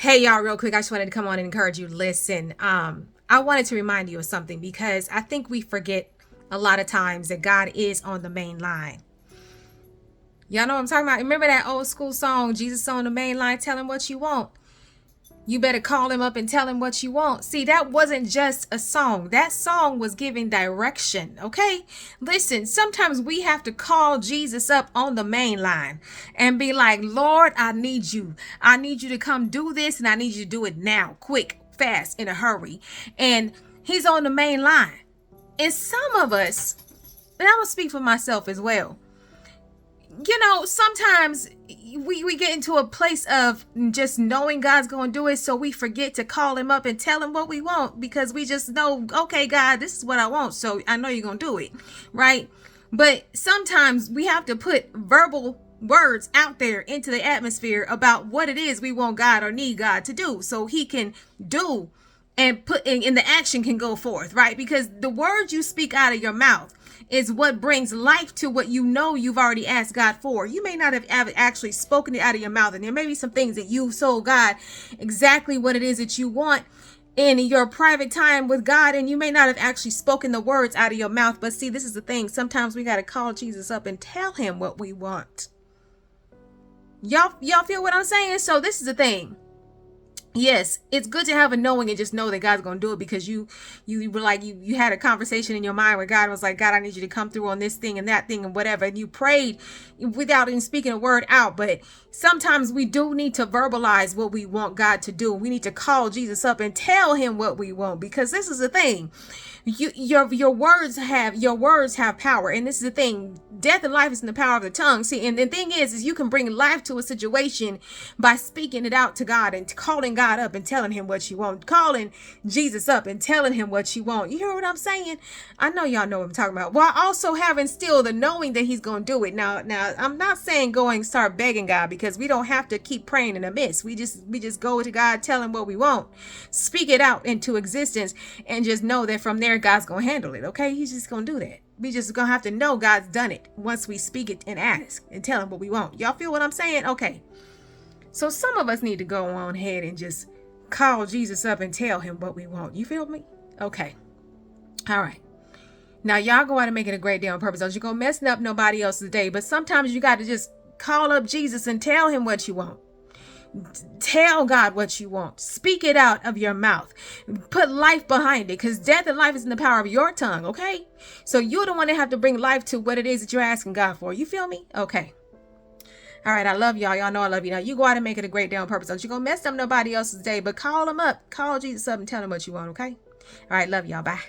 Hey y'all, real quick, I just wanted to come on and encourage you. Listen, I wanted to remind you of something because I think we forget a lot of times that God is on the main line. Y'all know what I'm talking about? Remember that old school song, Jesus on the main line, tell him what you want. You better call him up and tell him what you want. See, that wasn't just a song. That song was giving direction, okay? Listen, sometimes we have to call Jesus up on the main line and be like, Lord, I need you. I need you to come do this, and I need you to do it now, quick, fast, in a hurry. And he's on the main line. And some of us, and I'm going to speak for myself as well, sometimes we get into a place of just knowing God's going to do it, so we forget to call him up and tell him what we want because we just know, okay, God, this is what I want, so I know you're going to do it, right? But sometimes we have to put verbal words out there into the atmosphere about what it is we want God or need God to do so he can do and put in the action can go forth, right? Because the words you speak out of your mouth is what brings life to what you know you've already asked God for. You may not have actually spoken it out of your mouth, and there may be some things that you told God exactly what it is that you want in your private time with God, and you may not have actually spoken the words out of your mouth. But see, this is the thing. Sometimes we got to call Jesus up and tell him what we want. Y'all feel what I'm saying? So this is the thing. Yes, it's good to have a knowing and just know that God's going to do it because you were like, you had a conversation in your mind where God was like, God, I need you to come through on this thing and that thing and whatever. And you prayed without even speaking a word out. But sometimes we do need to verbalize what we want God to do. We need to call Jesus up and tell him what we want, because this is the thing. Your words have power, and this is the thing. Death and life is in the power of the tongue. See, and the thing is you can bring life to a situation by speaking it out to God and calling God up and telling him what you want, calling Jesus up and telling him what you want. You hear what I'm saying? I know y'all know what I'm talking about. While also having still the knowing that he's going to do it. Now, I'm not saying go and start begging God, because we don't have to keep praying in the midst. We just go to God, tell him what we want, speak it out into existence, and just know that from there God's gonna handle it. Okay, he's just gonna do that. We just gonna have to know God's done it once we speak it and ask and tell him what we want. Y'all feel what I'm saying? Okay, so some of us need to go on ahead and just call Jesus up and tell him what we want. You feel me? Okay, all right. Now y'all go out and make it a great day on purpose. Don't you go messing up nobody else's day, but sometimes you got to just call up Jesus and tell him what you want. Tell God what you want. Speak it out of your mouth. Put life behind it, because death and life is in the power of your tongue, okay? So you're the one that have to bring life to what it is that you're asking God for. You feel me? Okay. All right, I love y'all. Y'all know I love you. Now you go out and make it a great day on purpose. Don't you go mess up nobody else's day, but call them up. Call Jesus up and tell him what you want, okay? All right, love y'all. Bye.